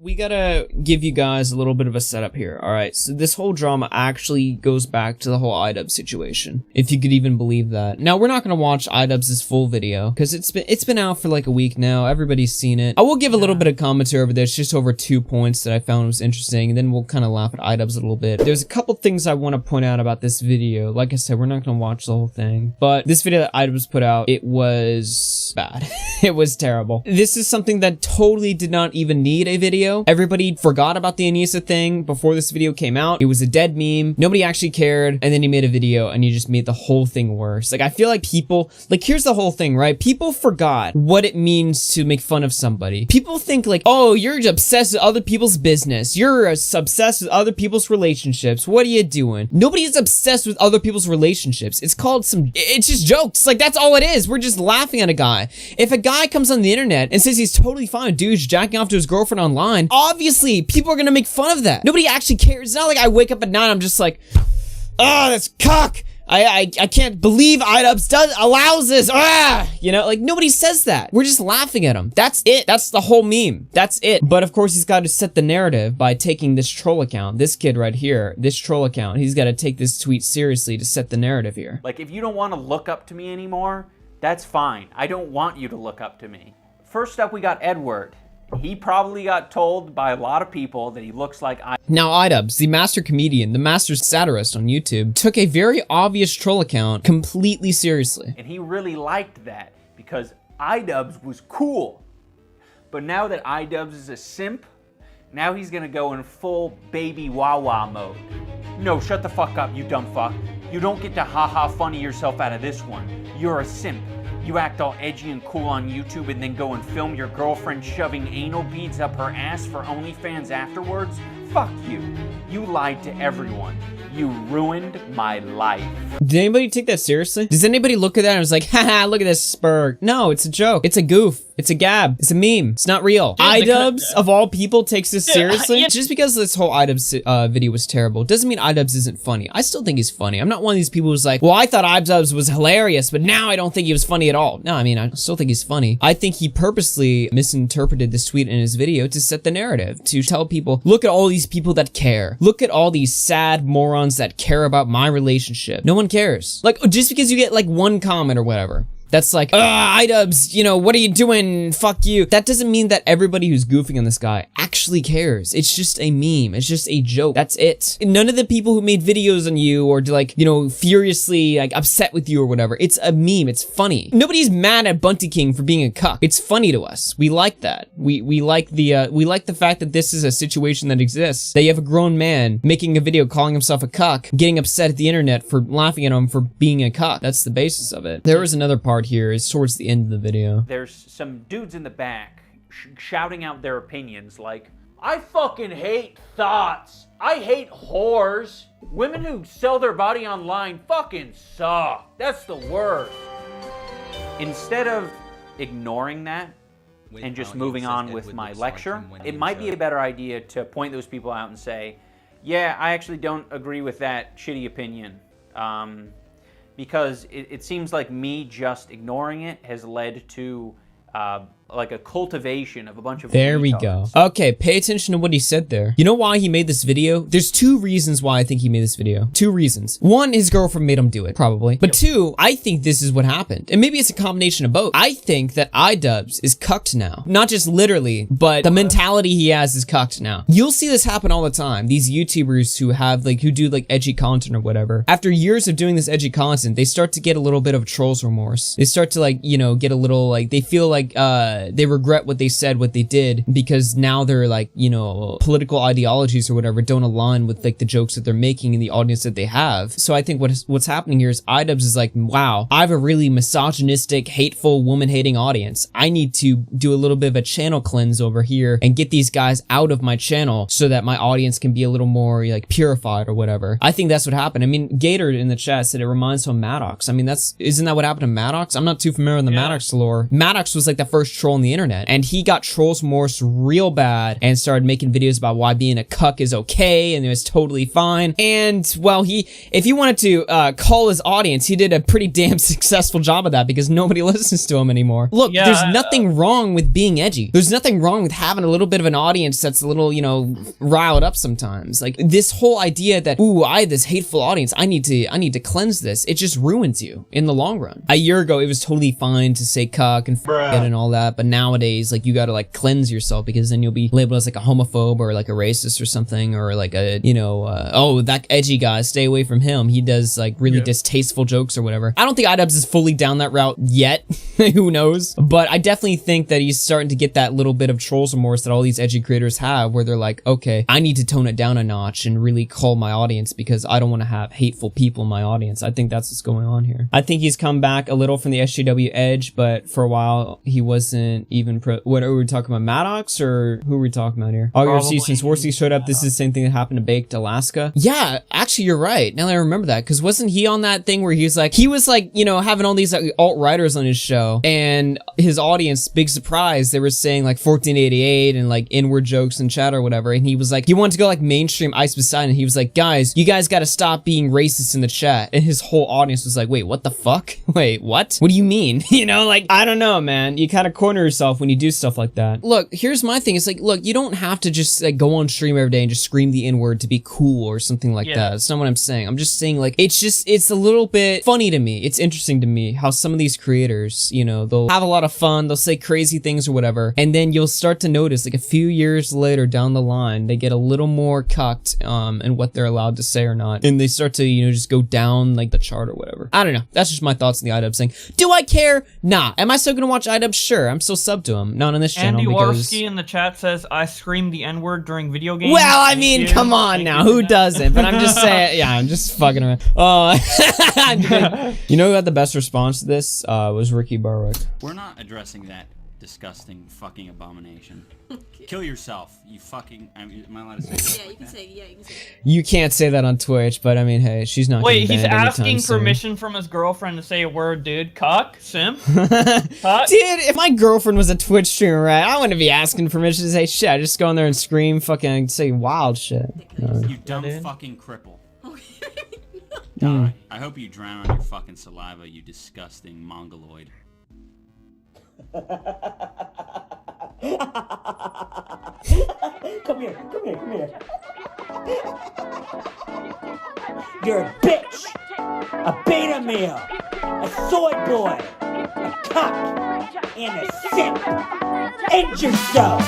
We gotta give you guys a little bit of a setup here. All right, so this whole drama actually goes back to the whole iDubbbz situation, if you could even believe that. Now, we're not gonna watch iDubbbz's full video because it's been out for like a week now. Everybody's seen it. I will give a little bit of commentary over this, just over 2 points that I found was interesting, and then we'll kind of laugh at iDubbbz a little bit. There's a couple things I want to point out about this video. Like I said, we're not gonna watch the whole thing, but this video that iDubbbz put out, it was bad. It was terrible. This is something that totally did not even need a video. Everybody forgot about the Anissa thing before this video came out. It was a dead meme. Nobody actually cared. And then he made a video and he just made the whole thing worse. Like, I feel like people, like, here's the whole thing, right? People forgot what it means to make fun of somebody. People think like, oh, you're obsessed with other people's business. You're obsessed with other people's relationships. What are you doing? Nobody is obsessed with other people's relationships. It's just jokes. Like, that's all it is. We're just laughing at a guy. If a guy comes on the internet and says he's totally fine with dudes jacking off to his girlfriend online, obviously people are gonna make fun of that. Nobody actually cares. It's not like I wake up at night, I'm just like, oh, that's cock. I can't believe iDubbbz allows this. Ah, you know, like, nobody says that. We're just laughing at him. That's it. That's the whole meme. That's it. But of course, he's got to set the narrative by taking this troll account. This kid right here, this troll account, he's got to take this tweet seriously to set the narrative here. Like, if you don't want to look up to me anymore, that's fine. I don't want you to look up to me. First up, we got Edward. He probably got told by a lot of people that he looks like Now, iDubbbz, the master comedian, the master satirist on YouTube, took a very obvious troll account completely seriously. And he really liked that because iDubbbz was cool. But now that iDubbbz is a simp, now he's gonna go in full baby Wawa mode. No, shut the fuck up, you dumb fuck. You don't get to haha funny yourself out of this one. You're a simp. You act all edgy and cool on YouTube and then go and film your girlfriend shoving anal beads up her ass for OnlyFans afterwards? Fuck you. You lied to everyone. You ruined my life. Did anybody take that seriously? Does anybody look at that and was like, haha, look at this spur? No, it's a joke. It's a goof. It's a gab. It's a meme. It's not real. iDubbbz, of all people, takes this seriously. Just because this whole iDubbbz video was terrible doesn't mean iDubbbz isn't funny. I still think he's funny. I'm not one of these people who's like, well, I thought iDubbbz was hilarious, but now I don't think he was funny at all. No, I mean, I still think he's funny. I think he purposely misinterpreted this tweet in his video to set the narrative, to tell people, look at all these people that care. Look at all these sad morons that care about my relationship. No one cares. Like, just because you get like one comment or whatever, that's like, iDubbbz, you know, what are you doing? Fuck you. That doesn't mean that everybody who's goofing on this guy actually cares. It's just a meme. It's just a joke. That's it. None of the people who made videos on you or like, you know, furiously like upset with you or whatever. It's a meme. It's funny. Nobody's mad at Bunty King for being a cuck. It's funny to us. We like that. We like the fact that this is a situation that exists. That you have a grown man making a video calling himself a cuck, getting upset at the internet for laughing at him for being a cuck. That's the basis of it. There was another part here is towards the end of the video. There's some dudes in the back shouting out their opinions like, I fucking hate thoughts. I hate whores. Women who sell their body online fucking suck. That's the worst. Instead of ignoring that and just moving on with my lecture, it might be a better idea to point those people out and say, yeah, I actually don't agree with that shitty opinion. Because it seems like me just ignoring it has led to like a cultivation of a bunch of There we go. Okay, pay attention to what he said there. You know why he made this video? There's two reasons why I think he made this video. Two reasons. One, his girlfriend made him do it, probably. But two, I think this is what happened. And maybe it's a combination of both. I think that iDubbbz is cucked now. Not just literally, but the mentality he has is cucked now. You'll see this happen all the time. These YouTubers who do like edgy content or whatever. After years of doing this edgy content, they start to get a little bit of troll's remorse. They start to like, you know, get a little like, they feel like they regret what they said, what they did, because now they're like, you know, political ideologies or whatever don't align with like the jokes that they're making and the audience that they have. So I think what's happening here is iDubbbz is like, wow, I have a really misogynistic, hateful, woman-hating audience. I need to do a little bit of a channel cleanse over here and get these guys out of my channel so that my audience can be a little more like purified or whatever. I think that's what happened. I mean, Gator in the chat said it reminds him of Maddox. I mean, isn't that what happened to Maddox? I'm not too familiar with the Maddox lore. Maddox was like the first troll trolling the internet, and he got trolls remorse real bad and started making videos about why being a cuck is okay and it was totally fine. And well, if he wanted to call his audience, he did a pretty damn successful job of that because nobody listens to him anymore. Look, there's nothing wrong with being edgy. There's nothing wrong with having a little bit of an audience that's a little, you know, riled up sometimes. Like this whole idea that, ooh, I have this hateful audience, I need to cleanse this. It just ruins you in the long run. A year ago, it was totally fine to say cuck and f*** and all that, but nowadays, like, you gotta like cleanse yourself because then you'll be labeled as like a homophobe or like a racist or something, or like a, you know, oh, that edgy guy, stay away from him. He does like really distasteful jokes or whatever. I don't think iDubbbz is fully down that route yet. Who knows? But I definitely think that he's starting to get that little bit of trolls remorse that all these edgy creators have, where they're like, okay, I need to tone it down a notch and really call my audience because I don't want to have hateful people in my audience. I think that's what's going on here. I think he's come back a little from the SJW edge, but for a while he wasn't even what are we talking about, Maddox, or who are we talking about here? RFC, since Warsy showed up, this is the same thing that happened to Baked Alaska. Yeah, actually you're right. Now that I remember that, because wasn't he on that thing where he was like, you know, having all these like, alt-writers on his show, and his audience, big surprise, they were saying like 1488 and like inward jokes in chat or whatever, and he was like, he wanted to go like mainstream Ice Poseidon, and he was like, guys, you guys gotta stop being racist in the chat, and his whole audience was like, wait, what the fuck? Wait, what? What do you mean? You know, like, I don't know, man. You kind of corner yourself when you do stuff like that. Look, here's my thing. It's like, look, you don't have to just like go on stream every day and just scream the N-word to be cool or something like that. That's not what I'm saying. I'm just saying, like, it's a little bit funny to me. It's interesting to me how some of these creators, you know, they'll have a lot of fun, they'll say crazy things or whatever, and then you'll start to notice, like, a few years later down the line, they get a little more cucked in what they're allowed to say or not, and they start to, you know, just go down like the chart or whatever. I don't know. That's just my thoughts on the iDubbbz thing. Do I care? Nah. Am I still gonna watch iDubbbz? Sure. I'm still sub to him. Not on this channel. Andy because... Warski in the chat says, I scream the N-word during video games. Well, I mean, come on now. Who doesn't? But I'm just saying, yeah, I'm just fucking around. You know who had the best response to this? Was Ricky Berwick. We're not addressing that disgusting fucking abomination. Kill yourself, you fucking... am I allowed to say that? Yeah, you can say, you can say. You can't say that on Twitch, but I mean, hey, she's not. Wait, he's anytime asking soon. permission from his girlfriend to say a word, dude. Cuck? Simp? Cuck? Dude, if my girlfriend was a Twitch streamer, right, I wouldn't be asking permission to say shit. I just go in there and scream, fucking say wild shit. You dumb fucking cripple. Die. I hope you drown on your fucking saliva, you disgusting mongoloid. Come here. You're a bitch, a beta male, a soy boy, a cuck, and a simp. End yourself.